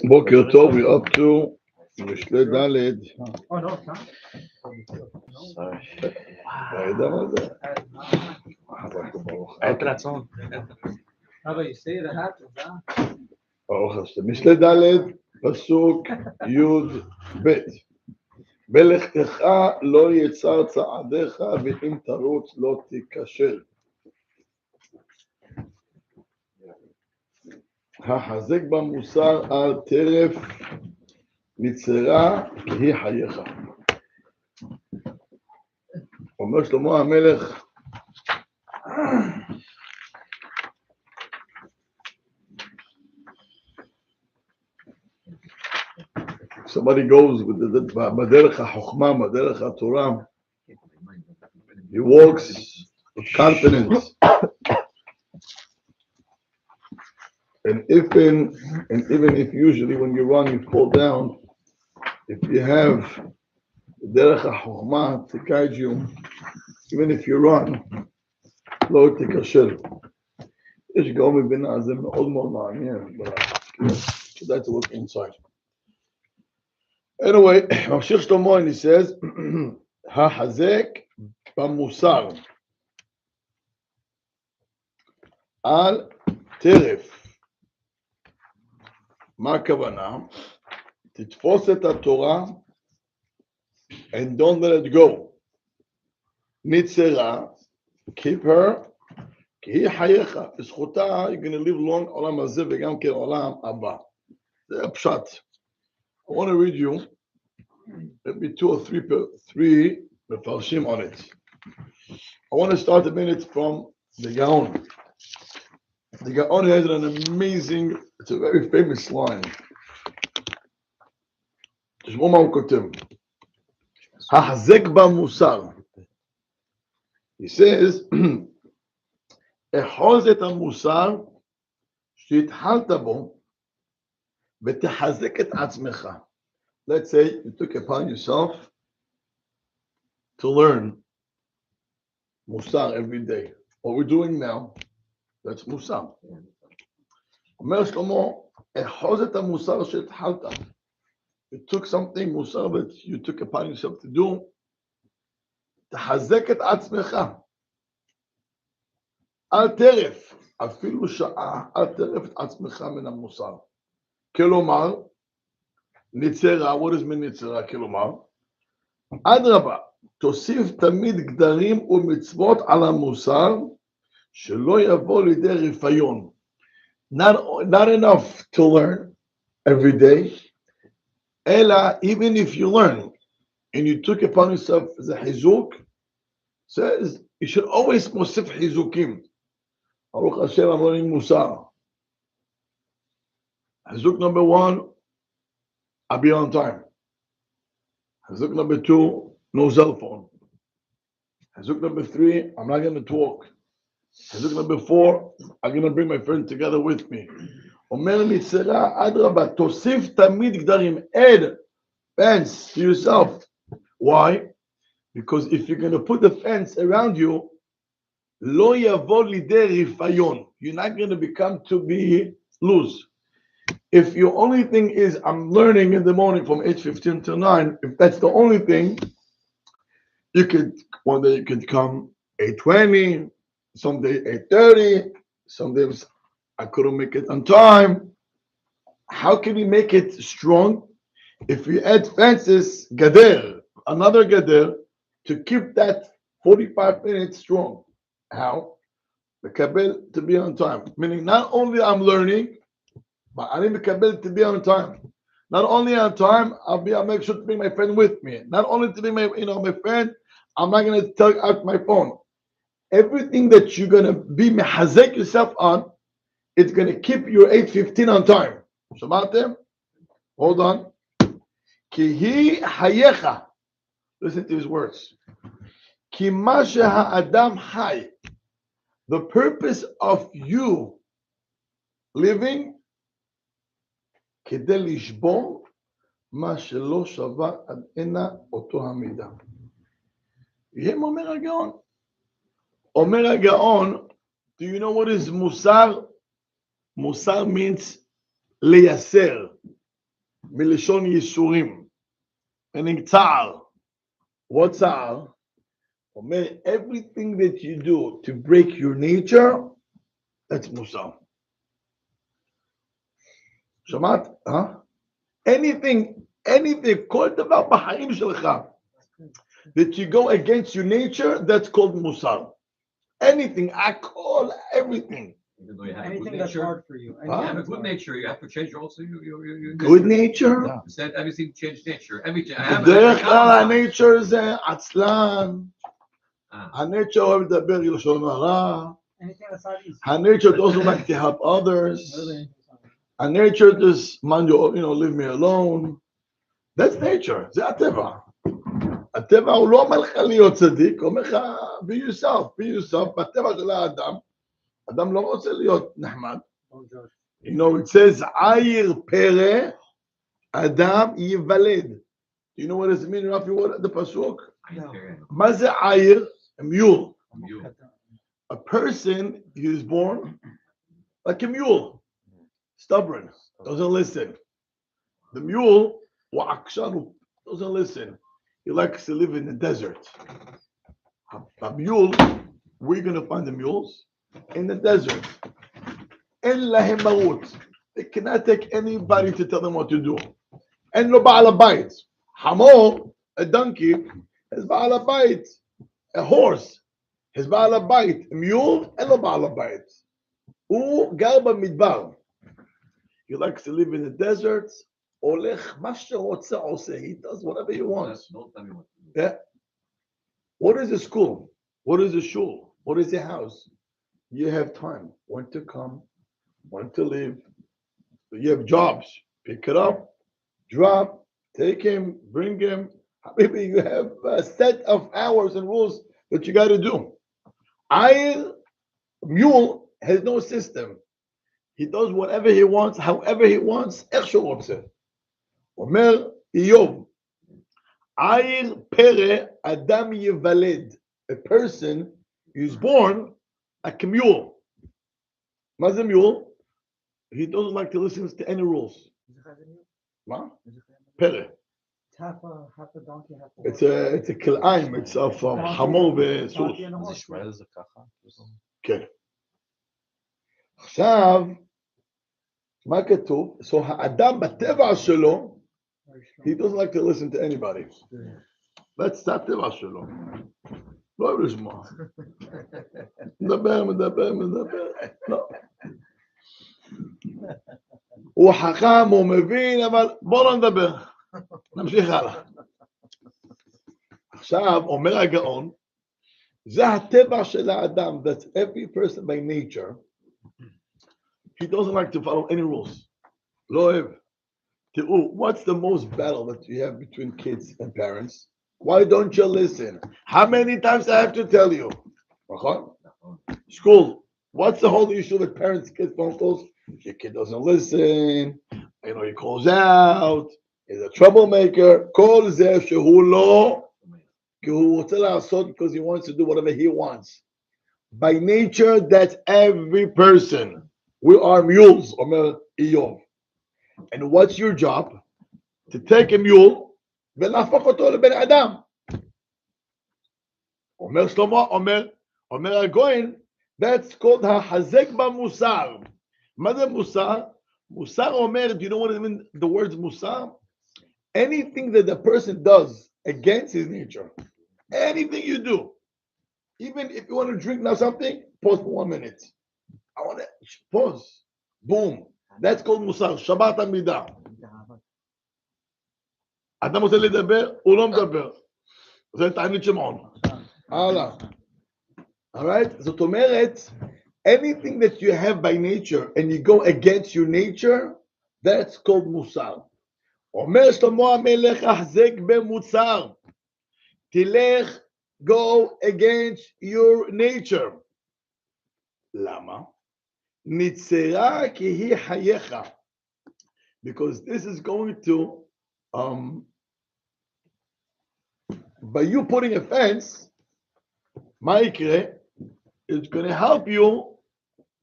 בוקר טוב, we up to משלי ד'. הידע מה זה? עת רצון. ברוך השם. משלי ד' פסוק י' ב' בלכתך לא יצר צעדיך ואם תרוץ לא תיכשל. החזק במוסר על טרף נצרה כי היא חייך. אומר שלמה המלך somebody goes with בדרך החוכמה, בדרך התורה, he walks with confidence. And even if usually when you run you fall down, if you have derech hachokma to guide you, even if you run, לא תיכשל. יש גם מבינה, זה מאוד מאוד מעניין, כדאי to look inside. Anyway, ממשיך שלמה, and he says, החזק במוסר על טרף. מה הכוונה? תתפוס את התורה and don't let it go. נצרה, keep her, כי היא חייך. בזכותה, you're going to live long עולם הזה וגם כן עולם הבא. זה הפשט. I want to read you maybe 2 or 3 מפרשים on it. I want to start a minute from the Gaon. The Gaon has an amazing, it's a very famous line. תשמעו מה הוא כותב. החזק במוסר. He says, אחוז את המוסר שהתחלת בו ותחזק את עצמך. Let's say you took upon yourself to learn musar every day. What we're doing now, that's musar. אומר שלמה, אחוז את המוסר שהתחלת. You took something musar that you took upon yourself to do. תחזק את עצמך. אל תרף, אפילו שעה, אל תרף את עצמך מן המוסר. כלומר, נצרה, what does mean נצרה? כלומר, אדרבה, תוסיף תמיד גדרים ומצוות על המוסר, שלא יבוא לידי רפיון. Not enough to learn every day, אלא even if you learn, and you took upon yourself the חיזוק, says, you should always מוסיף חיזוקים. ברוך השם, I'm learning מוסר. חיזוק number 1, I'll be on time. Hazuk number 2, no cell phone. Hazuk number 3, I'm not going to talk. Hazuk number 4, I'm going to bring my friend together with me. אומר נצרה, אדרבה, תוסיף תמיד גדרים, add fence to yourself. Why? Because if you're going to put the fence around you, לא יבוא לידי רפיון. You're not going to become to be loose. If your only thing is, I'm learning in the morning from 8:15 till 9, if that's the only thing, you could, one day you could come 8:20, someday 8:30, some days I couldn't make it on time. How can we make it strong? If we add fences, gader, another gader, to keep that 45 minutes strong. How? The kabel to be on time. Meaning not only I'm learning, but I need the kabel to be on time. Not only on time, I'll make sure to bring my friend with me. Not only to be my friend, I'm not going to take out my phone. Everything that you're going to be mehazek yourself on, it's going to keep your 8:15 on time. Shamatem? Hold on. Ki hi hayecha. Listen to his words. Ki ma she'ha'adam hay. The purpose of you living, כדי לשבור מה שלא שווה עד הנה אותו המידה. יהם אומר הגאון. אומר הגאון, do you know what is musar? Musar means לייסר, מלשון ייסורים, meaning צער. What צער? אומר, everything that you do to break your nature, that's מוסר. שמעת? anything, כל דבר בחיים שלך, that you go against your nature, that's called מוסר. anything, הכל, everything. Even though you have Anything a good that's nature, hard for you. you have a good nature, you have to change also your good nature? Yeah. Instead, everything change nature. Everything. בדרך כלל ה-nature זה עצלן, ה-nature אוהב לדבר לשון הרע, ה-nature doesn't like to help others, ה-nature just, leave me alone. That's nature, זה הטבע. הטבע הוא לא אומר לך להיות צדיק, הוא אומר לך, be yourself, בטבע של האדם, אדם לא רוצה להיות נחמד. It says, עיר פרא, אדם ייוולד. You know what does it mean, Rafi, what the pasuk? מה זה עיר? A mule. A person is born like a mule, stubborn, doesn't listen. The mule, doesn't listen. He likes to live in the desert. A mule, where are you going to find the mules? In the desert. They cannot take anybody to tell them what to do. And no ba'al bayit. Hamor, a donkey, has ba'al bayit. A horse has ba'al bayit. A mule, and no ba'al bayit. U garba midbar. He likes to live in the desert. He does whatever he wants. Yeah. What is a school? What is a shul? What is a house? You have time. When to come, when to leave. You have jobs. Pick it up, drop, take him, bring him. Maybe you have a set of hours and rules that you got to do. Mule has no system. He does whatever he wants, however he wants. איך שהוא רוצה. אומר איוב, עיר פרא אדם ייוולד. A person is born like a mule. מה זה mule? He doesn't like to listen to any rules. מה? פרא. Half a donkey, half a It's a כלאיים, it's of חמור וסוס. אז ישמעאל זה ככה? כן. עכשיו, מה כתוב? So האדם בטבע שלו, he doesn't like to listen to anybody. That's הטבע שלו. לא אוהב לשמוע. מדבר. לא. הוא חכם, הוא מבין, אבל בוא לא נדבר. נמשיך הלאה. עכשיו, אומר הגאון, זה הטבע של האדם, that every person by nature, he doesn't like to follow any rules. לא אוהב. תראו, what's the most battle that you have between kids and parents? Why don't you listen? How many times I have to tell you? School, what's the whole issue with parents, kids, phone calls? Your kid doesn't listen, he calls out, he's a troublemaker. כל זה שהוא לא, כי הוא רוצה לעשות because he wants to do whatever he wants. By nature, that's every person. We are mules, אומר איוב. And what's your job? To take a mule ולהפוך אותו לבן אדם. אומר שלמה, אומר הגויין, that's called החזק במוסר. מה זה מוסר? מוסר אומר, do you know what it means, the words מוסר? Anything that the person does against his nature. Anything you do. Even if you want to drink now something, pause for 1 minute. I want to pause. Boom. That's called מוסר. שבת עמידה. אדם רוצה לדבר, הוא לא מדבר. זה תענית שמעון. הלאה. Alright? זאת אומרת, anything that you have by nature and you go against your nature, that's called מוסר. אומר שלמה המלך, החזק במוסר. תלך, go against your nature. למה? נצרה כי היא חייך. Because this is going to, by you putting a fence, מה יקרה? It's going to help you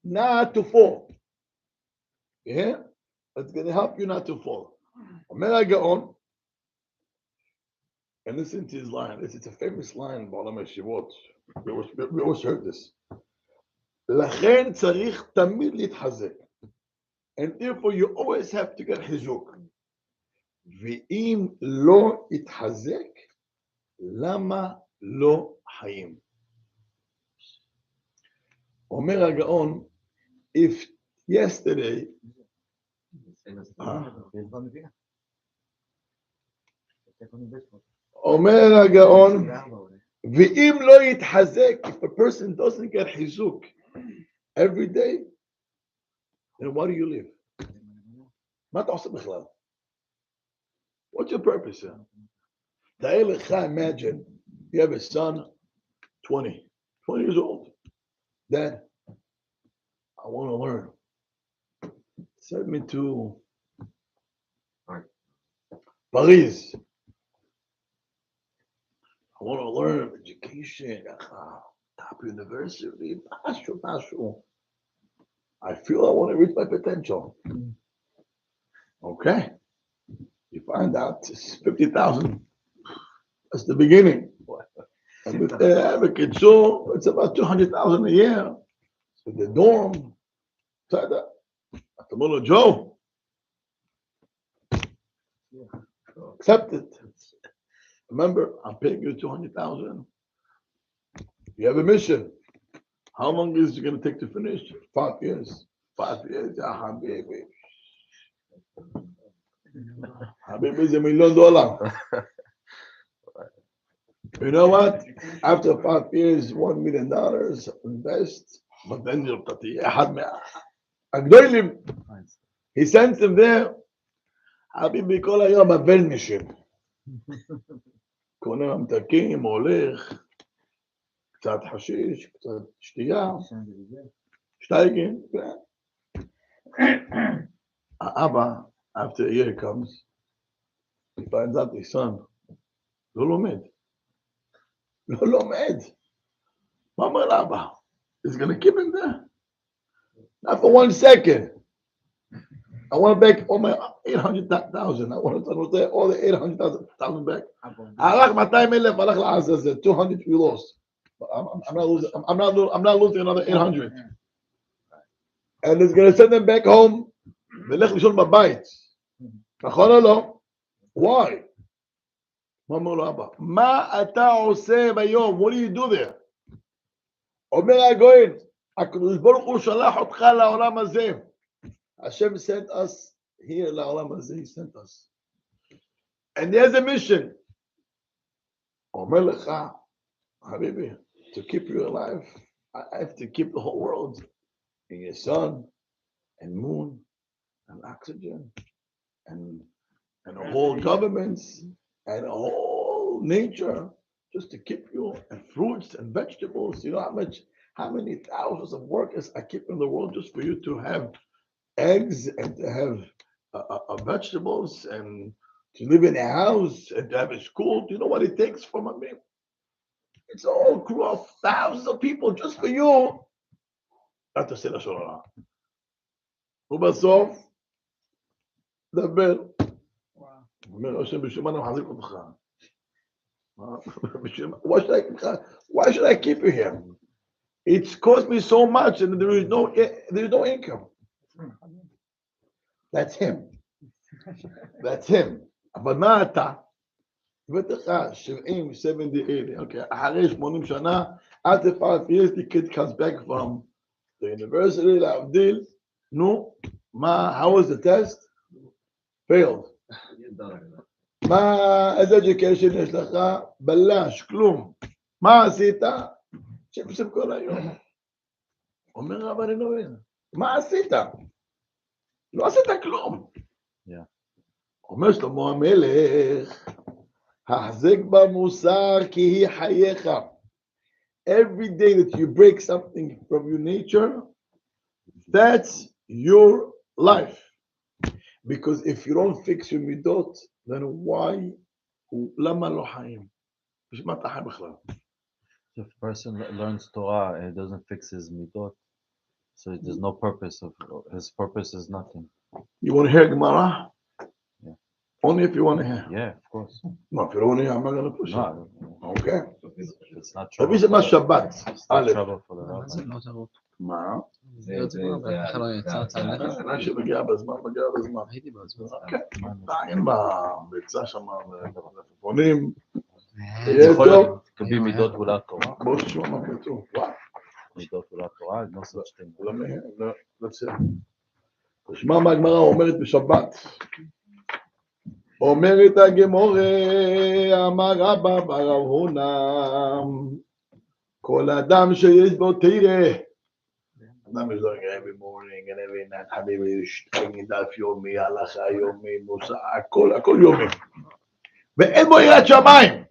not to fall. Yeah? It's going to help you not to fall. אומר הגאון, and listen to his line. It's a famous line בעולם הישיבות. We always heard this. לכן צריך תמיד להתחזק. And therefore you always have to get חיזוק. ואם לא יתחזק, למה לא חיים? אומר הגאון, if yesterday, אומר הגאון, ואם לא יתחזק, if a person doesn't get חיזוק every day, then why do you live? מה אתה עושה בכלל? What's your purpose here? תאר לך, imagine, you have a son, 20 years old. Dad, I want to learn. Send me to Paris. I want to learn education, top university, passion. I feel I want to reach my potential. Okay. You find out it's 50,000. That's the beginning. And with the advocate, so it's about 200,000 a year. So the dorm, Atamolo Joe. Accept it. Remember, I'm paying you 200,000. You have a mission. How long is it going to take to finish? 5 years. 5 years. Habibi. Habibi is $1 million. You know what? After 5 years, $1 million invest. But then you'll he sends him there. Habibi כל היום אבל mission. קונה ממתקים, הולך, קצת חשיש, קצת שתייה, שטייגן. האבא, after a year comes, he finds out his son, לא לומד. לא לומד. מה אומר לאבא? He's going to keep him there. Not for 1 second. I want to back all my 800,000. I want to take all the 800,000 back. הלך 200,000, הלך לעזאזל. 200 we lost. I'm not losing another 800. And he's going to send them back home. ולך לישון בבית. נכון או לא? Why? מה אומר לו אבא? מה אתה עושה ביום? What do you do there? אומר הגויין, הקדוש ברוך הוא שלח אותך לעולם הזה. Hashem sent us here לעולם הזה, he sent us. And there's a mission. אומר לך, חביבי, to keep you alive, I have to keep the whole world in your sun and moon and oxygen and a whole governments and a whole nature just to keep you, and fruits and vegetables. You know how many thousands of workers I keep in the world just for you to have eggs and to have vegetables and to live in a house and to have a school. Do you know what it takes from me? It's a whole crew of thousands of people just for you. Not to say the Shorah. ובסוף, דבר. אומר השם בשביל אני מחזיק אותך. Why should I keep you here? It's cost me so much and there is no income. That's him. That's him. אבל מה אתה? הבאת לך 70, 70, 80. Okay, אחרי 80 שנה, after 5 years, the kid comes back from the university, להבדיל. נו, how was the test? Failed. מה, איזה education יש לך? בלש, כלום. מה עשית? שפשם כל היום. אומר רב אני לא מבין. מה עשית? לא עשית כלום. אומר שלמה המלך, החזק במוסר כי היא חייך. Every day that you break something from your nature, that's your life. Because if you don't fix your midot, then why? למה לא חיים? בשביל מה אתה חי בכלל? If a person learns Torah and doesn't fix his midot, so there's no purpose. His purpose is nothing. You want to hear Gemara? Yeah. Only if you want to hear. Yeah, of course. No, if you don't want to hear, I'm not going to push it. No, Okay. it's not רבי trouble. זה מה שבת. It's not א', trouble for the מה זה rabbi. לא טעות? מה? בטח לא יצא ללכת. מי שמגיע בזמן, מגיע בזמן. הייתי בזמן. אין בביצה שם, פונים. זה יהיה יכול טוב. להיות, כתובים מידות גבולת תורה. בואו תשמע מה כתוב. וואו. מידות גבולת תורה, no such thing. לא צריך. תשמע מה הגמרא אומרת בשבת. אומרת הגמורה, אמר רבא ברב הונא, כל אדם שיש בו תראה, אדם יש לו every morning and every night, חביבי, שתגיד דף יומי, הלכה יומי, מוסר, הכל יומי. ואין בו יראת שמיים.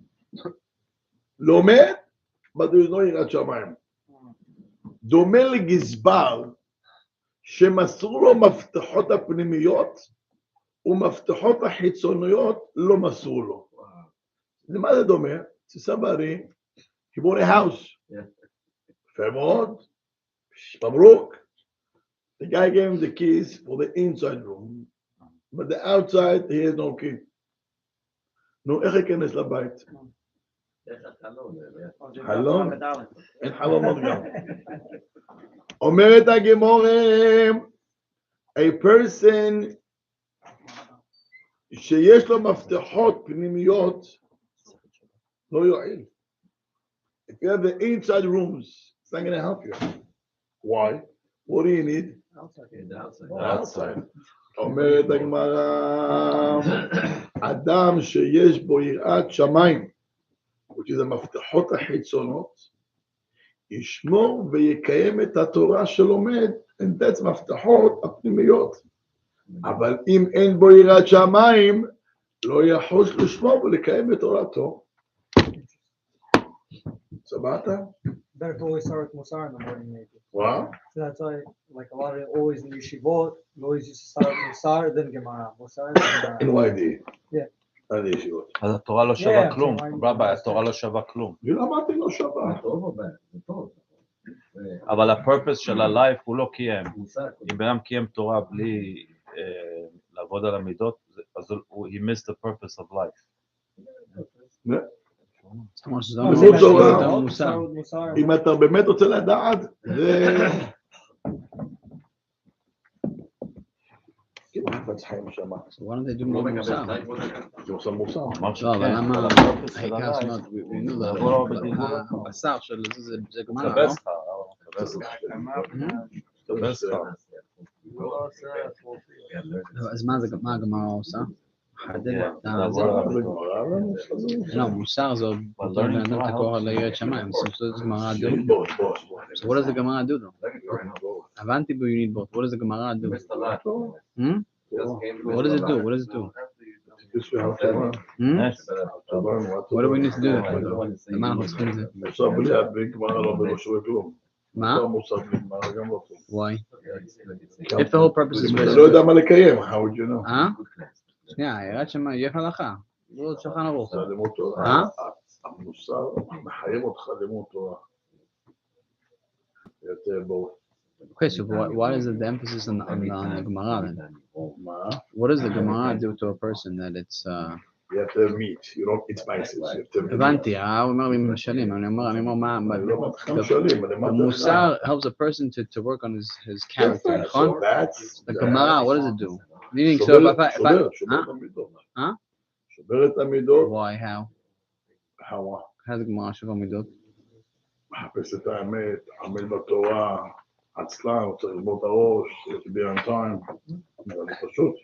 לומד, but there is no יראת שמיים. דומה לגזבר, שמסרו לו מפתחות הפנימיות, ומפתחות החיצוניות לא מסרו לו. למה זה דומה? סברי, he bought a house. יפה מאוד, מברוק. The guy gave him the keys for the inside room, but the outside he has no key. נו, איך ייכנס לבית? חלון? אין חלונות גם. אומרת הגמורה, a person שיש לו מפתחות פנימיות, לא יועיל. If you have the inside rooms, it's not going to help you. Why? What do you need? Outside. אומרת הגמרא, אדם שיש בו יראת שמיים, which is המפתחות החיצונות, ישמור ויקיים את התורה שלומד, and that's מפתחות הפנימיות. אבל אם אין בו יראת שמיים, לא יחוש לשמור ולקיים את תורתו. סבבת? Better to always start with Musar in the morning, maybe. Wow. So that's why, like a lot of always in yeshivot, we always used to start with Musar, then Gemara. Musar, then Gemara. NYD. Yeah. עד ישיבות. אז התורה לא שווה Yeah, כלום. so רבי, התורה לא שווה כלום. ולמדתי לא שבת. אבל הפרפס של הלייף הוא לא קיים. אם בן אדם קיים תורה בלי לעבוד על המידות, אז he missed the purpose of life. זאת אומרת שזה לימוד תורה. לא Start מוסר. with Musar. אם אתה באמת רוצה לדעת, זה... כמעט חיים שם. So why don't they do more מוסר? זה עושה מוסר. אמר לא, שכן, אבל למה אבל הפרפס של העיקר הלייף, זאת אומרת, לבוא לו בדיבור. הבשר של זה גמרא, מקבל לא? שכר, מקבל שכר. מקבל שכר. אז מה הגמרא עושה? חדד את זה. לעבור על המידות. לא, מוסר זה עוד יותר בן אדם תקור על יראת שמיים. So what does the Gemara do? So what does the Gemara do though? הבנתי ב you need both. What does the Gemara do? What does it do? What does it do? What do we need to do that for? למה אנחנו צריכים את זה? מוסר בלי להדביק, גמרא לא בראשו וכלום. מה? מוסר בלי גמרא גם לא טוב. Why? If the whole purpose is אתה לא יודע מה לקיים, how would you know? שנייה, יראת שמיים, יש הלכה. זה עוד שולחן ערוך. זה לימוד תורה. המוסר מחייב אותך לימוד תורה. יותר ברור. Okay, so why is it the emphasis on the Gemara then? What does the Gemara do to a person that it's... You have to meet, you don't eat spices. You have to meet. הבנתי, הוא אומר לי משלים, אני אומר מה... אני לא אמרתי לך משלים, אני אמרתי לך. המוסר helps a person to work on his character, נכון? So that's... The Gemara, what does it do? Meaning, so שובר if שובר את המידות. שובר את המידות. Why, how? How? How the Gemara שובר מידות? מחפש את האמת, עמל בתורה, עצלן, רוצה ללמוד את הראש, to be on time. זה פשוט.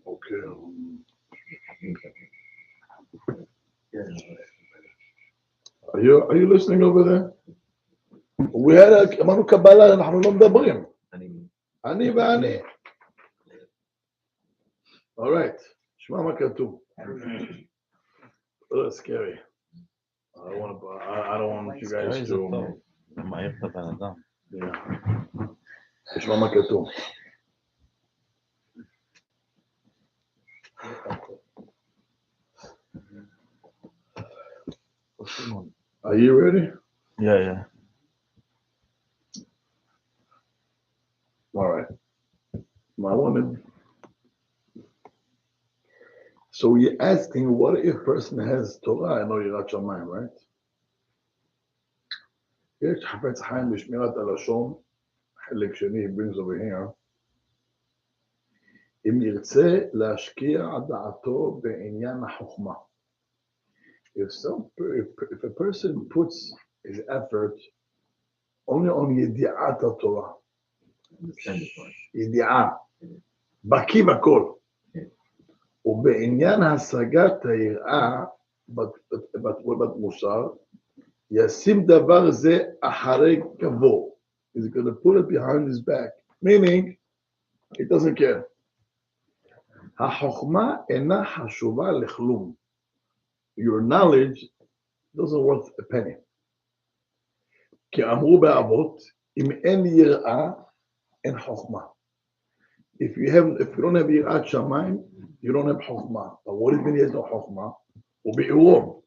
אוקיי. Are you listening over there? אמרנו קבלה, אנחנו לא מדברים. אני ואני. All right. שמע מה כתוב. That's scary. I don't want you guys to... זה מעיר את הבן אדם. תשמע מה כתוב. Are you ready? Yeah. I wanted. So you're asking, what if a person has Torah? I know you're not your mind, right? יש חפץ חיים בשמירת הלשון, חלק שני, he brings over here. אם ירצה להשקיע דעתו בעניין החוכמה. If a person puts his effort only on ידיעת התורה, ידיעה, בקיא בכל, ובעניין השגת היראה בתמוסר, ישים דבר זה אחרי כבו. He's going to put it behind his back, meaning he doesn't care. החוכמה אינה חשובה לכלום. Your knowledge doesn't worth a penny. כי אמרו באבות, אם אין יראה, אין חוכמה. If you don't have יראת שמיים, you don't have חוכמה. But what is mean יש לו חוכמה? הוא בעירום.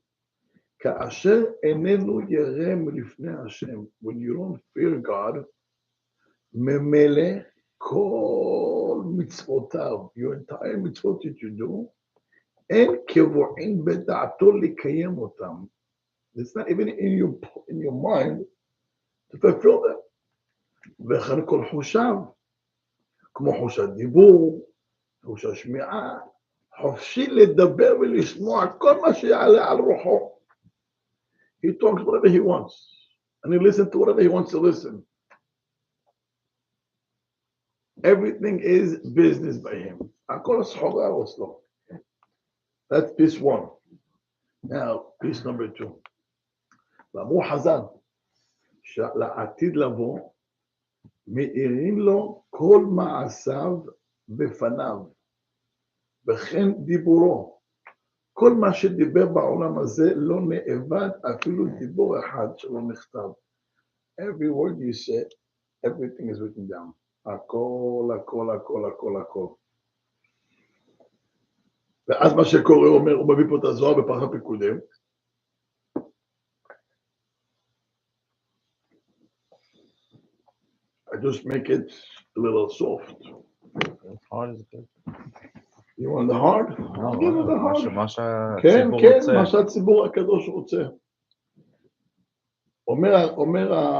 כאשר איננו ירא מלפני השם, when you don't fear God, ממלא כל מצוותיו, your entire מצוות that you do, אין קבועים בדעתו לקיים אותם. It's not even in your mind to fulfill them. וכן כל חושיו, כמו חוש הדיבור, חוש השמיעה, חופשי לדבר ולשמוע כל מה שיעלה על רוחו. He talks whatever he wants, and he listens to whatever he wants to listen. Everything is business by him. הכל סחורה אצלו. That's piece one. Now, piece number two. ואמרו חז"ל, שלעתיד לבוא, מאירים לו כל מעשיו בפניו, וכן דיבורו. כל מה שדיבר בעולם הזה לא נאבד, אפילו דיבור אחד שלא נכתב. Every word you say, everything is written down. הכל, הכל, הכל, הכל, הכל. ואז מה שקורה, הוא מביא פה את הזוהר בפרשת פקודים. I just make it a little soft. hard is good. You want the hard? No, Give it the hard. מה כן, שהציבור כן, רוצה. מה שהציבור הקדוש רוצה. אומר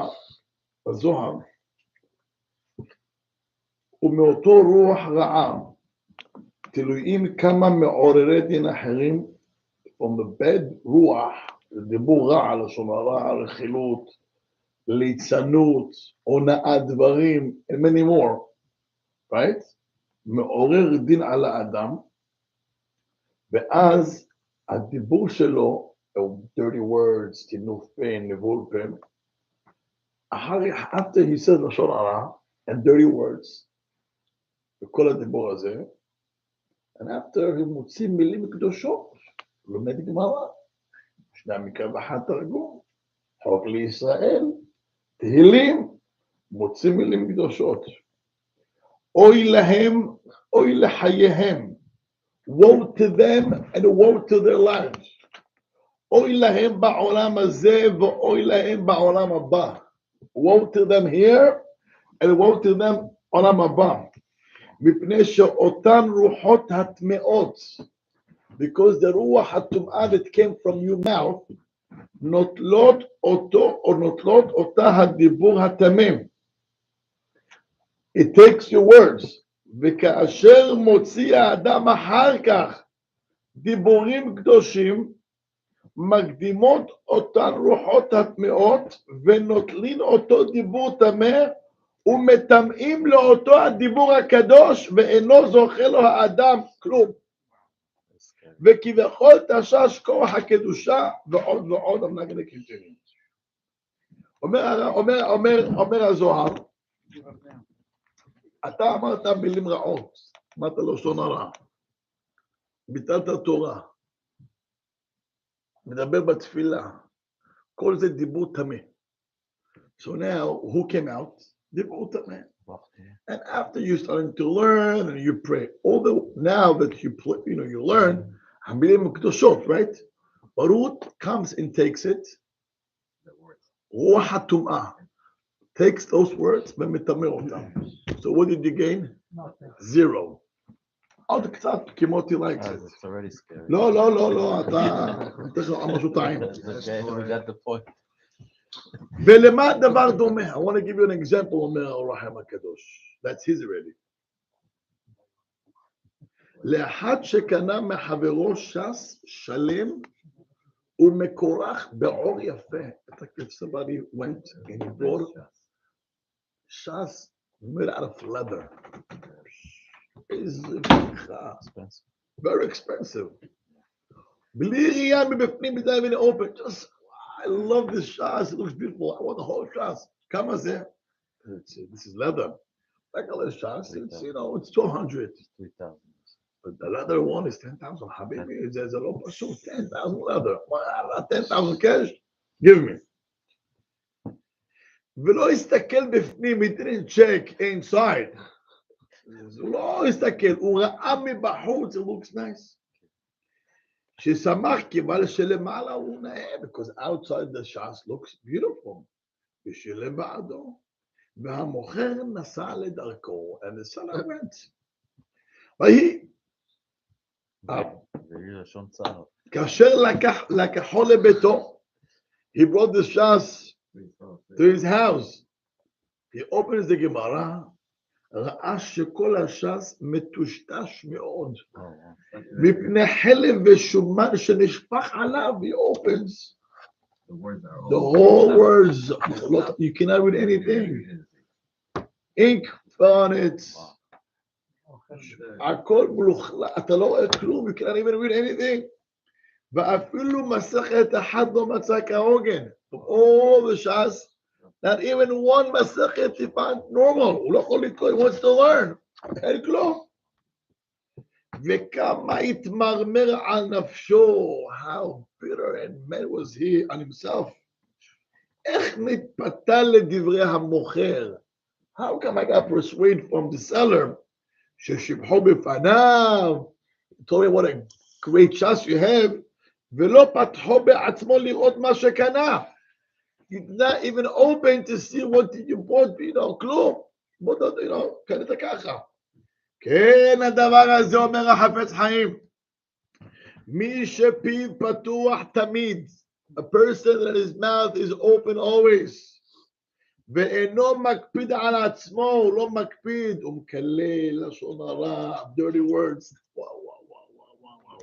הזוהר, ומאותו רוח רעה, תלויים כמה מעוררי דין אחרים, from the bad רוח, דיבור רע, לשון הרע, רכילות, ליצנות, הונאת דברים, and many more, right? מעורר דין על האדם, ואז הדיבור שלו, dirty words, טינופים, נבולפים, after he says לשון הרע, and dirty words, וכל הדיבור הזה, and after he מוציא מילים קדושות, לומד גמרא, שני המקרא ואחד תרגום, חוק לישראל, תהילים, מוציא מילים קדושות. אוי להם, אוי לחייהם, woe to them and woe to their lives. אוי להם בעולם הזה ואוי להם בעולם הבא. Woe to them here and woe to them עולם הבא. מפני שאותן רוחות הטמאות, because the רוח הטומאה that came from your mouth, נוטלות אותו או נוטלות אותה הדיבור התמים. It takes your words, וכאשר מוציא האדם אחר כך דיבורים קדושים, מקדימות אותן רוחות הטמאות ונוטלין אותו דיבור טמא ומטמאים לו אותו הדיבור הקדוש ואינו זוכה לו האדם כלום. וכביכול תשש כוח הקדושה ועוד ועוד. I'm not going to continue. אומר הזוהר, אתה אמרת מילים רעות, אמרת לשון הרע, ביטלת תורה, מדבר בתפילה, כל זה דיבור טמא. So now, who came out? דיבור טמא. And after you starting to learn and you pray, now that you learn, המילים קדושות, right? Barut comes and takes it. רוח הטומאה takes those words ומטמא אותם. So what did you gain? Nothing. Zero. עוד קצת כמו תילייק. It's already scary. לא, לא, לא, לא, אתה נותן לך משהו טעים. Okay, we got the point. ולמה הדבר דומה? I want to give you an example, אומר האור החיים הקדוש. That's his already. לאחד שקנה מחברו ש"ס שלם ומקורח בעור יפה. It's like if somebody went and he bought ש"ס made out of leather. איזה בדיחה. Very expensive. בלי ראייה מבפנים מדי מן open. Just, I love this ש"ס, it looks beautiful. I want the whole ש"ס. כמה זה? This is leather. Like a little ש"ס, it's, you know, it's 200. 3,000. But the leather one is 10,000. Habibi, there's a low pursuit, 10,000 leather. 10,000 cash, give me. ולא הסתכל בפנים, he didn't check inside. הוא לא הסתכל, הוא ראה מבחוץ, it looks nice. ששמח כיוון שלמעלה הוא נאה, because outside the ש"ס looks beautiful. ושילם בעדו. והמוכר נסע לדרכו, and the seller went. ויהי, כאשר לקחו לביתו, he brought the ש"ס to his house. He opens the Gemara, ראה שכל הש"ס מטושטש מאוד. מפני חלב ושומן שנשפך עליו, he opens. The whole words, you cannot read anything. Ink on it. הכל מלוכלך, אתה לא רואה כלום, you cannot even read anything. ואפילו מסכת אחת לא מצא כהוגן. All the ש"ס, not even one מסכת he found normal. הוא לא יכול לקרוא, he wants to learn. אין כלום. וכמה התמרמר על נפשו, how bitter and mad was he on himself. איך נתפתה לדברי המוכר? How come I got persuaded from the seller? ששיבחו בפניו, told me what a great ש"ס you have, ולא פתחו בעצמו לראות מה שקנה. He did not even open to see what you bought, you know, כלום. you know, קנית ככה. כן, הדבר הזה אומר החפץ חיים. מי שפיו פתוח תמיד, a person that his mouth is open always, ואינו מקפיד על עצמו, הוא לא מקפיד, הוא מקלל, לשון הרע, dirty words. וואו, וואו, וואו, וואו, וואו.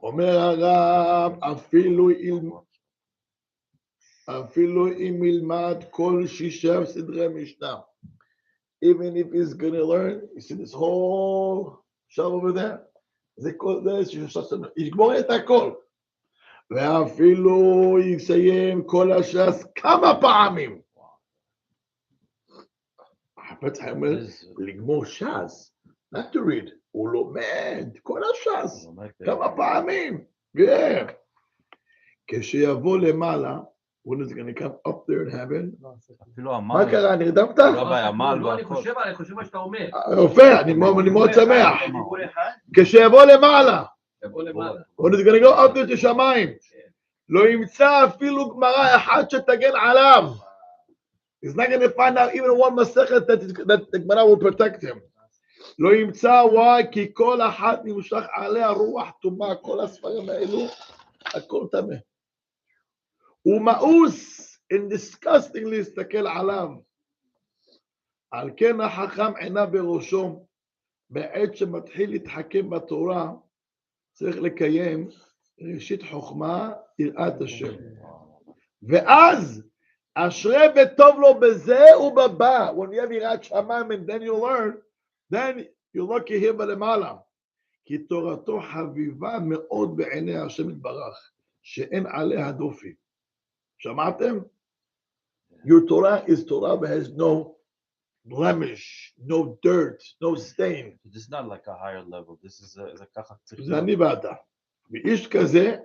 אומר הרב, אפילו אם ילמד כל 6 סדרי משנה. Even if he's going to learn, you see this whole shop over there? זה כל זה, יגמור את הכל. ואפילו יסיים כל הש"ס כמה פעמים. החפץ חיים אומר, לגמור ש"ס, not to read, הוא לומד כל הש"ס, כמה פעמים, כן. כשיבוא למעלה, when is it going to come up there in heaven? מה קרה, נרדמת? לא, אני חושב מה שאתה אומר. יפה, אני מאוד שמח. כשיבוא למעלה, when is it going to go up there to שמיים? לא ימצא אפילו גמרא אחת שתגן עליו. He's not going to find out even one מסכת that the Gemara will protect him. לא ימצא, why? כי כל אחת נמשך עליה רוח טומאה, כל הספרים האלו, הכל טמא. הוא מאוס and disgustingly להסתכל עליו. על כן החכם עיניו בראשו, בעת שמתחיל להתחכם בתורה, צריך לקיים ראשית חוכמה, יראת השם. ואז, אשרי וטוב לו בזה ובבא. When you have יראת שמיים and then you learn, then you're lucky here בלמעלה. כי תורתו חביבה מאוד בעיני השם יתברך, שאין עליה דופי. שמעתם? Your Torah is Torah that has no blemish, no dirt, no stain. This is not like a higher level. This is a ככה צריך. זה אני ואתה. ואיש כזה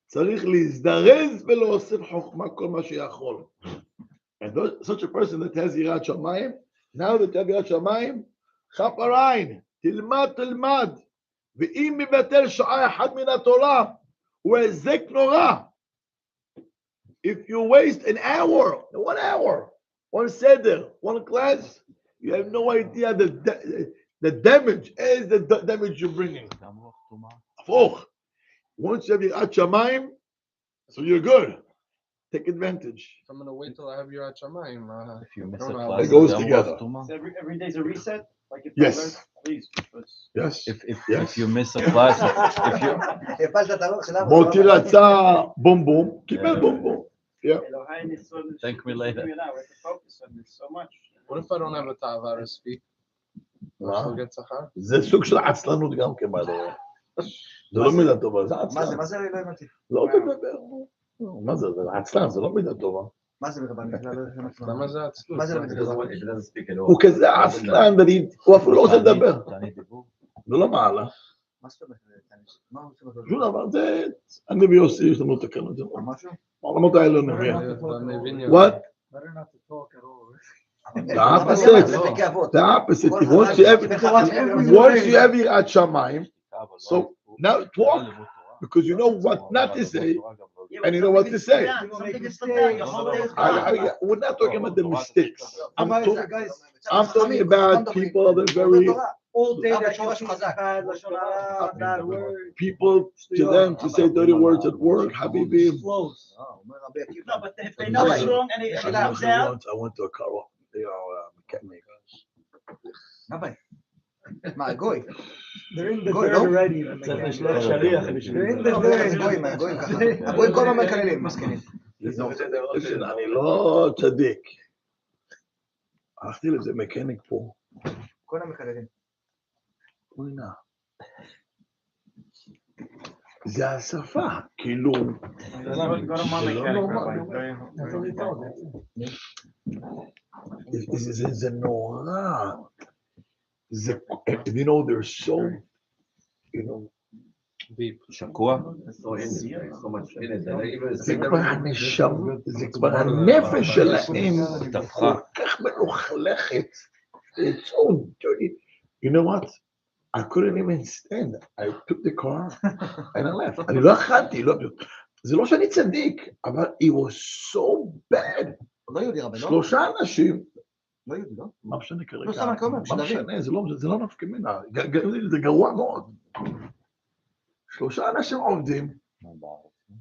צריך להזדרז ולהוסיף חוכמה כל מה שיכול. And such a person that has יראת שמיים, now that you have יראת שמיים, חפריים, תלמד. ואם מבטל שעה אחת מן התורה, הוא היזק נורא. If you waste an hour, 1 hour, one seder, one class, You have no idea the damage is the damage you're bringing. הפוך. Once you have yirat shamayim, so you're good. Take advantage. I'm gonna wait till I have yirat shamayim. If you miss a It class, goes then together. what? So every day's a reset? Like if Yes. I learn, please. Yes. If you miss a class, if you בוא תירצה בום בום, קיבל בום בום. thank me later. What if I don't have a ta'ava to speak? Do I still get tzachar? זה סוג של עצלנות גם כן, by the way. זה לא מידה טובה, זה עצלן. מה זה לא הבנתי? לא תדבר. מה זה עצלן, זה לא מידה טובה. מה זה רבן? למה זה עצלות? מה זה הוא כזה עצלן, הוא אפילו לא רוצה לדבר. זה לא מעלה. מה זאת אומרת? שום דבר, זה... אני ויוסי, יש לנו תקנות. משהו? העולמות האלה נביא. What? What? Better not to talk at all. The opposite. The opposite. Once you have yirat shamayim, so now talk because you know what not to say and you know what to say. We're not talking about the mistakes. I'm talking about people that are very All day they're talking bad, lashon hara, bad words. people to them to say dirty words at work. Habibi. No, but if they know it's wrong and it comes out. I went to a car mechanic. מה, גוי? They're in the dirt already. They're in the dirt. גויים ככה. הגויים כל הזמן מקללים, מסכנים. אני לא צדיק. הלכתי לזה מקניק פה. כל המקללים. אוי נא. זה השפה, כאילו... זה נורא. You know, they're so, you know, שקוע. זה כבר הנשמה, זה כבר הנפש שלהם, כל כך מלוכלכת. It's so dirty. You know what? I couldn't even stand. I took the car and I left. אני לא אכלתי, זה לא שאני צדיק, אבל it was so bad. לא יהודי רבי, לא? 3 אנשים, לא יהודי, לא? מה משנה כרגע? לא סתם אני אומר, מה משנה? זה לא נפקא מינה, זה גרוע מאוד. 3 אנשים עובדים,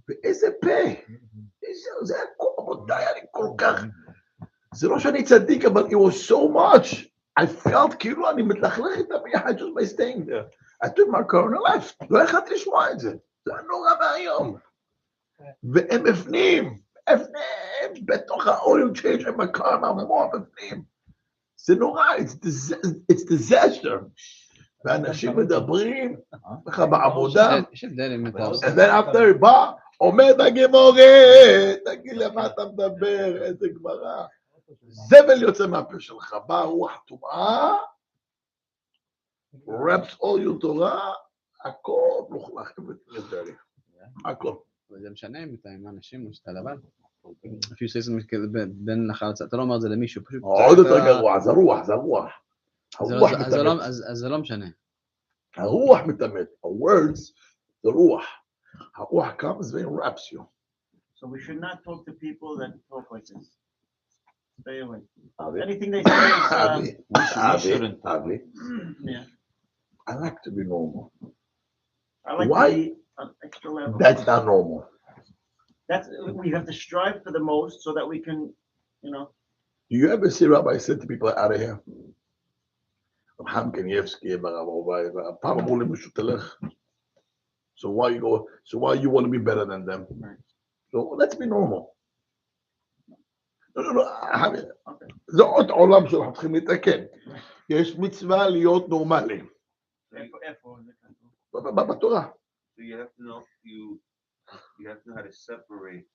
באיזה פה, זה הכל, רבותיי, אני כל כך, זה לא שאני צדיק, אבל it was so much. I felt כאילו אני מתלכלך איתם ביחד just by staying there. I took my car and I left. לא יכולתי לשמוע את זה. זה היה נורא והיום. והם בפנים, בתוך ה-oil change עם הקר מהמוח בפנים. זה נורא, it's disaster. ואנשים מדברים, לך בעבודה. And then after בא, עומד הגמורה, תגיד למה אתה מדבר, איזה גמרא. זבל יוצא מהפה שלך, באה רוח טומאה, raps all your תורה, הכל מלוכלך ודרי, הכל. זה משנה אם אתה עם אנשים או שאתה לבד. אפילו שיש בין החלצה, אתה לא אומר את זה למישהו, פשוט... עוד יותר גרוע, זה רוח, זה רוח. אז זה לא משנה. הרוח מתאמת, ה-words זה רוח. הרוח comes and wraps you. So we should not talk to people that talk like this. Stay away. Anything they say is... Avi, Yeah. I like to be normal. I like Why? to be on extra level. That's not normal. That's we have to strive for the most so that we can, you know. Do you ever see Rabbi said to people out of here? רב קניבסקי, ברב עובאי, פעם אמרו לי מישהו תלך. So why you want to be better than them? So let's be normal. לא, זה עוד עולם שאנחנו צריכים להתקן. יש מצווה להיות נורמלי. איפה זה כתוב? בתורה. So you have to know you have to know how to separate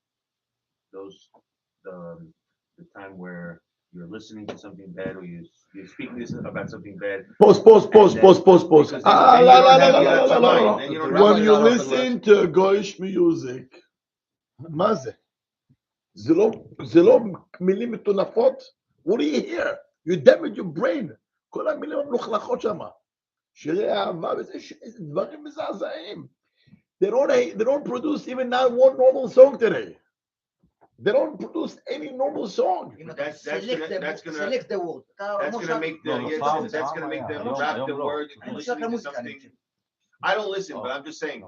the time where you're listening to something bad or you're speaking about something bad. Pause. When you listen to goyish music, מה זה? זה לא מילים מטונפות? What do you hear? You damage your brain. כל המילים המלוכלכות שם. שירי אהבה וזה דברים מזעזעים. They don't produce even not one normal song today. They don't produce any normal song. That's gonna select the word. make them rap the word and listening to something. I don't listen, but I'm just saying.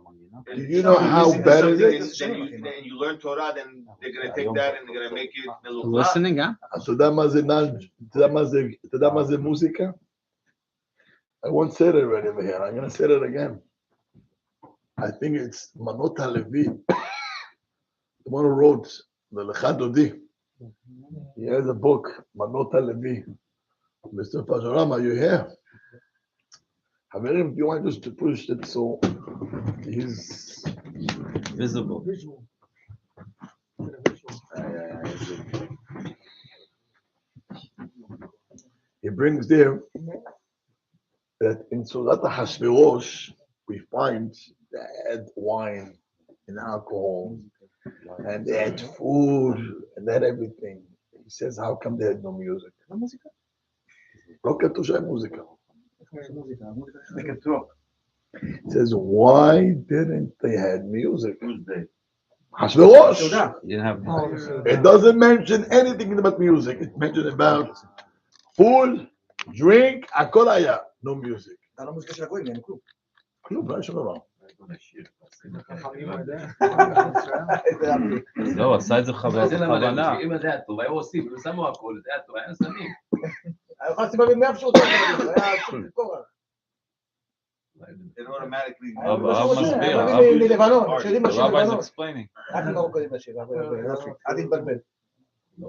Do you know how bad it is? Then you learn Torah, then they're gonna take that and they're gonna make it a little listening, huh? אתה יודע מה זה מוזיקה? I once said it already over here. I'm gonna say it again. I think it's Manot HaLevi, the one who wrote the Lecha Dodi. He has a book, Manot HaLevi. Mr. Pajaram, are you here? Haverim, do you want us to push it so he's visible. He brings there that in Surat HaShverosh we find they had wine and alcohol and they had food and they had everything. He says, how come they had no music? לא כתוב שהיה מוזיקה. He says, why didn't they have music? Hashverosh. It doesn't mention anything about music. It mentions about food, drink, הכל היה. No music. כלום, לא היה שום דבר. לא, הוא עשה את זה בכוונה. אם זה היה טוב, היו עושים, הם שמו הכל, זה היה טוב, היו שמים. היו יכולים לשים במאה פשוט, היה קורא. It automatically. מלבנון, שירים בשיר Rabbi's לבנון. explaining. רק מרוקאים בשיר, אל תתבלבל. So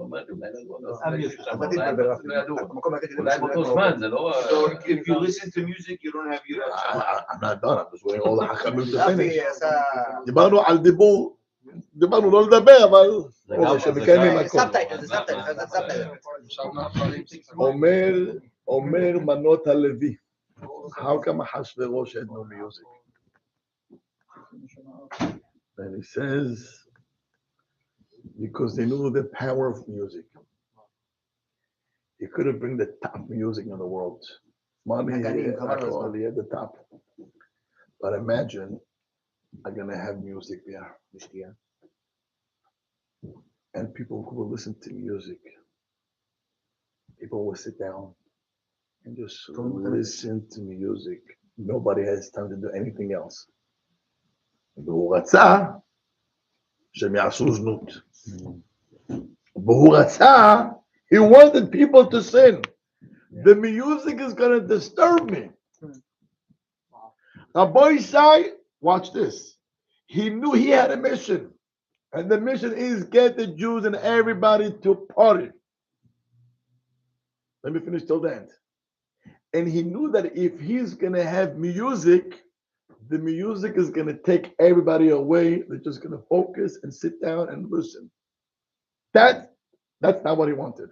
if you listen to music, you don't have I'm not done. I'm just waiting all the חכמים to finish. דיברנו על דיבור, דיברנו לא לדבר, אבל שמקיימים הכל. אומר מנות הלוי, how come Hashverosh had no music? And he says, because they knew the power of music. He couldn't bring the top music in the world. Money, he had the top. But imagine, I'm going to have music there. And people who will listen to music, people will sit down and just listen to music. Nobody has time to do anything else. והוא רצה שהם יעשו זנות. והוא רצה, he wanted people to sin. The music is going to disturb me. Rabbi Shai, watch this. He knew he had a mission. And the mission is get the Jews and everybody to party. Let me finish till the end. And he knew that if he's going to have music, the music is going to take everybody away. They're just going to focus and sit down and listen. That's not what he wanted.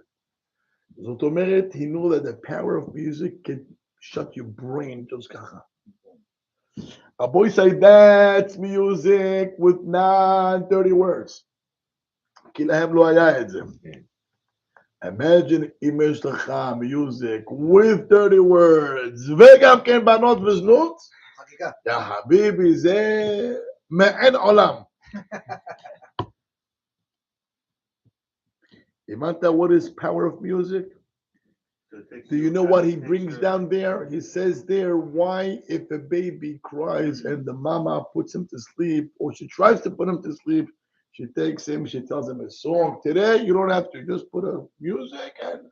Zot omeret, he knew that the power of music can shut your brain just kacha. A boy said that's music with non-dirty words. כי להם לא היה את זה. Imagine אם יש לך music with dirty words וגם כן בנות וזנות. יא חביבי, זה מעין עולם. Imagine what is power of music? Do you know what he brings down there? He says there, why if a baby cries and the mama puts him to sleep, or she tries to put him to sleep, she takes him, she tells him a song. Today, you don't have to, just put a music and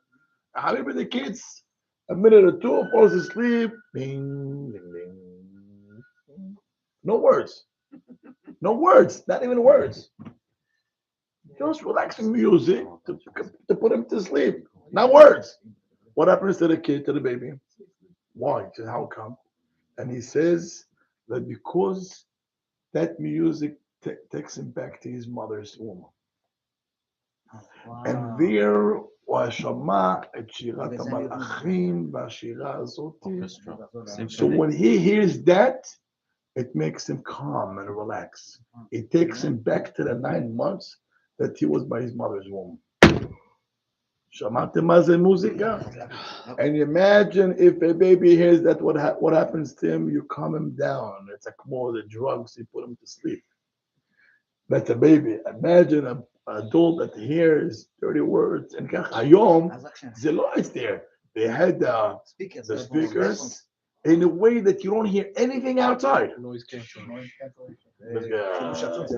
however the kids, a minute or two, falls asleep. Ding, ding, ding. No words. No words, not even words. Just relaxing music to put him to sleep. Not words. What happens to the kid, to the baby? Why? He says, how come? And he says that because that music takes him back to his mother's womb. Wow. And there was Shama et Shirat HaMalachim v'Ashira Azoti. So when he hears that, it makes him calm and relax. It takes him back to the 9 months that he was by his mother's womb. שמעתם מה זה מוזיקה? And imagine if a baby hears that, what happens to him? You calm him down. It's like more the drugs, you put him to sleep. That's a baby. Imagine an adult that hears 30 words and היום, זה לא is there. They had the speakers in a way that you don't hear anything outside. Noise cancellation.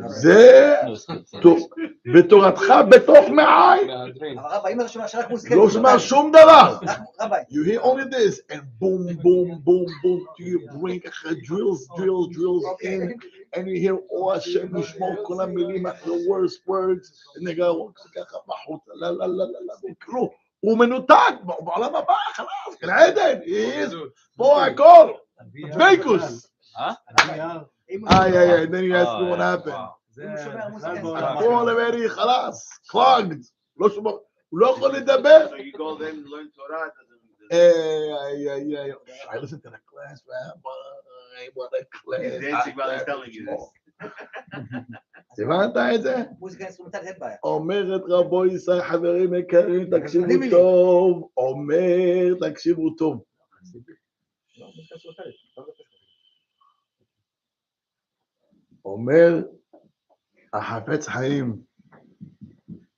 זה בתורתך בתוך מעי. לא שמע שום דבר. You hear only this and boom, boom, boom, boom to your brain, drills in, and you hear, oh Hashem ישמור כל המילים, the worst words, ונגע ככה בחוץ, לא, לא, לא, לא, וכלום. הוא מנותק, בעולם הבא, חלאס, גן עדן, פה הכל, דבקוס. and then you ask me what happened. הכל already, חלאס, clogged, הוא לא יכול לדבר. So you go then learn Torah. I listen to the class, Rabbi, what a class. He's dancing while he's telling you this. הבנת את זה? אומרת רבו ישראל, חברים יקרים, תקשיבו טוב. תקשיבו טוב. אומר החפץ חיים,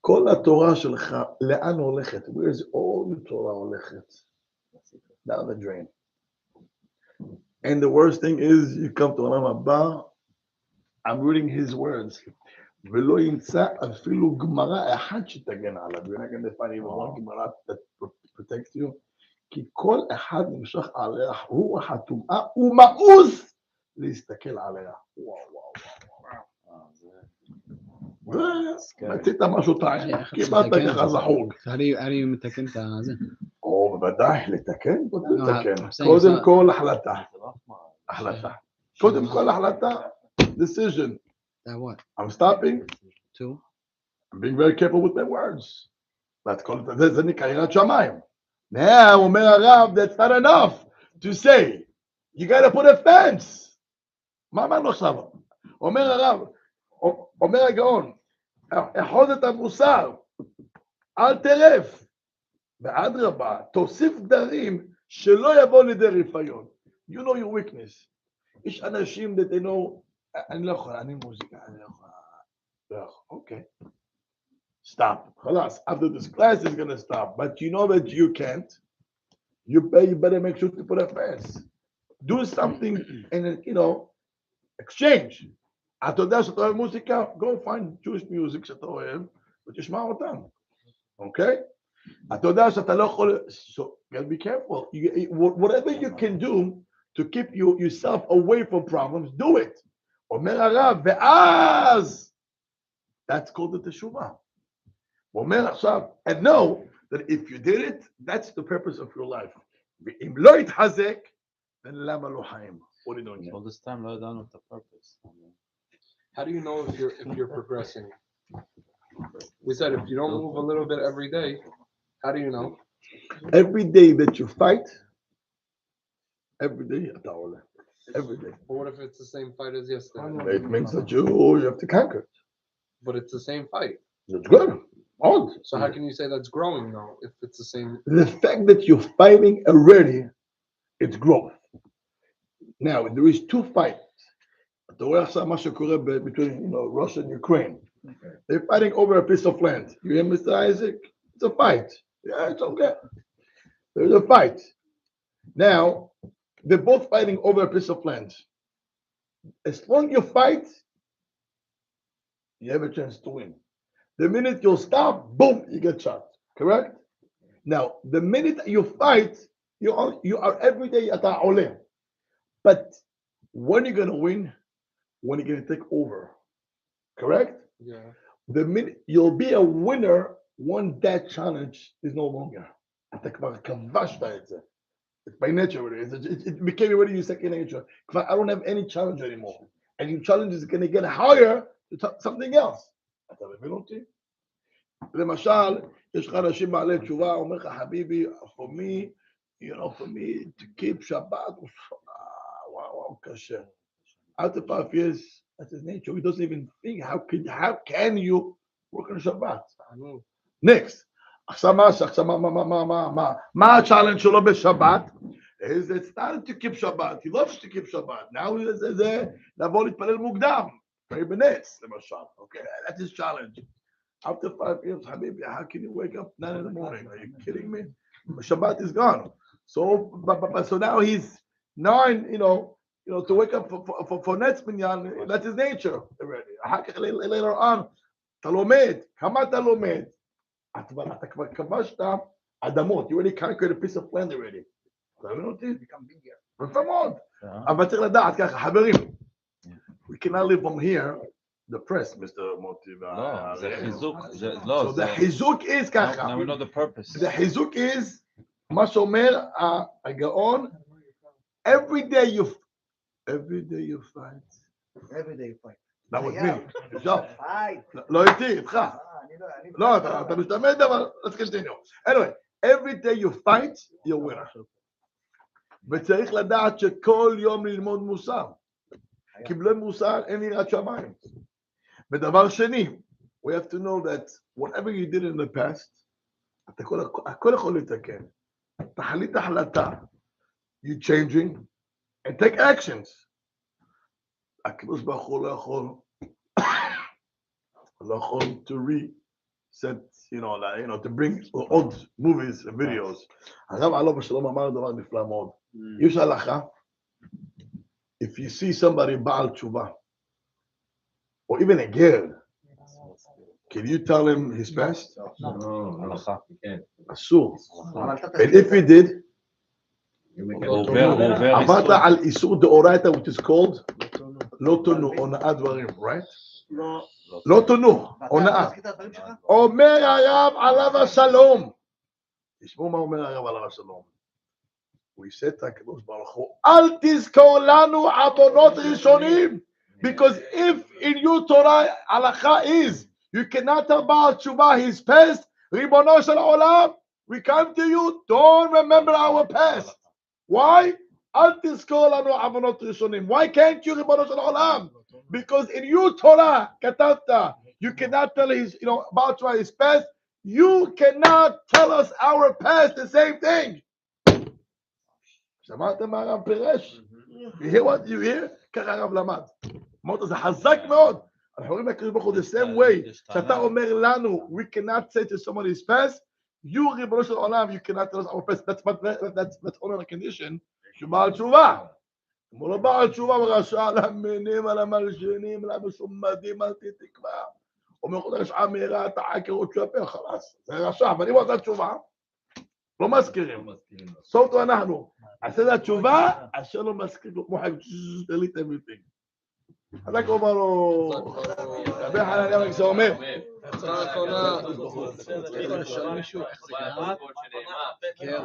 כל התורה שלך, לאן הולכת? Where's all the Torah הולכת? Down the drain. And the worst thing is, you come to עולם הבא, I'm reading his words, ולא ימצא אפילו גמרא אחד שתגן עליו. You're not going to find even one גמרא that protects you. כי כל אחד נמשך עליה, רוח הטומאה, ומאוס להסתכל עליה. וואו. מצאת משהו טעים, קיבלת ככה זחוג. How do you מתקן את זה? או בוודאי, לתקן? קודם כל החלטה. קודם כל החלטה, decision. That what? I'm stopping. Two? I'm being very careful with my words. זה נקרא יראת שמיים. Now, אומר הרב, that's not enough to say. You gotta put a fence. מה אמרנו עכשיו? אומר הרב, אומר הגאון, אחוז את המוסר, אל תרף, ואדרבה, תוסיף דברים שלא יבוא לידי רפיון. You know your weakness. יש אנשים that they know, אני לא יכול, אני מוזיקה, אני לא יכול. Okay. Stop. خلاص. After this class is going to stop. But you know that you can't. You better make sure to put a fence. Do something and, exchange. אתה יודע שאתה אוהב מוזיקה, go find Jewish music שאתה אוהב, ותשמע אותם. Okay? אתה יודע שאתה לא יכול, so gotta be careful. Whatever you can do to keep yourself away from problems, do it. אומר הרב, ואז, that's called the teshuvah. אומר עכשיו, and know that if you did it, that's the purpose of your life. ואם לא יתחזק, then למה לא חיים? What are you doing? All this time, לא ידענו את הפרפס. How do you know if you're progressing? We said if you don't move a little bit every day, how do you know? Every day that you fight, every day, every day. But what if it's the same fight as yesterday? It means that you have to conquer it. But it's the same fight. That's good. Odd. So how can you say that's growing though, if it's the same? The fact that you're fighting already, it's growth. Now, there is two fights. אתה רואה עכשיו מה שקורה between Russia and Ukraine. They're fighting over a piece of land. You hear, Mr. Isaac? It's a fight. Yeah, it's okay. There's a fight. Now, they're both fighting over a piece of land. As long as you fight, you have a chance to win. The minute you stop, boom, you get shot. Correct? Now, the minute you fight, you are every day at a But when you're going to win, when you're going to take over. Correct? Yeah. The minute you'll be a winner when that challenge is no longer. It's by nature. It became already your second nature. I don't have any challenge anymore. And your challenge is going to get higher to something else. אתה מבין אותי? למשל, יש לך אנשים בעלי תשובה, אומר לך, חביבי, for me, to keep Shabbat, wow, קשה. After 5 years, that's his nature. He doesn't even think, how can you work on Shabbat? Next. עכשיו מה הצ'אלנג' שלו בשבת? It's starting to keep Shabbat. He loves to keep Shabbat. Now זה לבוא להתפלל מוקדם. בנס, למשל, okay? That's his challenge. After 5 years, Habibi, how can you wake up 9 in the morning? Are you kidding me? Shabbat is gone. So now he's 9, to wake up for next minyan, that's his nature already. Later on, אתה לומד, כמה אתה לומד? אתה כבר כבשת אדמות, you already conquered a piece of land already. אתה מבין אותי? יפה מאוד. אבל צריך לדעת ככה, חברים, we cannot live from here, depressed, Mr. Moti. לא, זה חיזוק. So the חיזוק is ככה. Now we know the purpose. The חיזוק is, מה שאומר הגאון, every day you fight. Every day you fight. That was me. לא איתי, איתך. לא, אתה משתמש אבל let's continue. Anyway, every day you fight, you're winner. וצריך לדעת שכל יום ללמוד מוסר. כי בלי מוסר אין יראת שמיים. ודבר שני, we have to know that whatever you did in the past, הכל יכול לתקן. תחליט החלטה. You changing and take actions. הקדוש ברוך הוא לא יכול to reset, to bring old movies and videos. הרב עליו השלום אמר דבר נפלא מאוד. יש הלכה, if you see somebody בעל תשובה, or even a girl, can you tell him his past? הלכה. אסור. And if he did, עובר עברת על איסור דאורייתא, which is called לא תונו, הונאה דברים, right? לא תונו, הונאה. אומר הרב עליו השלום. תשמעו מה אומר הרב עליו השלום. הוא יסת הקדוש ברוך הוא, אל תזכור לנו עוונות ראשונים. Because if in your Torah הלכה is, you cannot tell בעל תשובה his past, ריבונו של עולם, we come to you, don't remember our past. Why? אל תזכור לנו עוונות ראשונים. Why can't you, ריבונו של עולם? Because in your Torah, כתבת, you cannot tell his, about his past, you cannot tell us our past, the same thing. שמעתם מה הרב פירש? You hear what you hear? ככה הרב למד. אמרת, זה חזק מאוד. אנחנו רואים לקרוא בחוד, the same way, שאתה אומר לנו, we cannot say to somebody's past, you, ריבונו של עולם, you cannot tell us our past. That's only a condition, שבעל תשובה. כמו לא בעל תשובה, ורשע למנים, על המלשנים, למשומדים, אל תתקווה. אומר חודש רשעה מהרה, אתה עקרות שפה, חלס. זה רשע, אבל אם אתה תשובה, לא מזכירים. סוף אנחנו. עשה את התשובה, אשר לא מזכירים, כמו חייב, delete everything. אז רק אומר לו, רבי חנניה זה אומר, הצעה אחרונה. צריך לשאול מישהו איך זה קרה.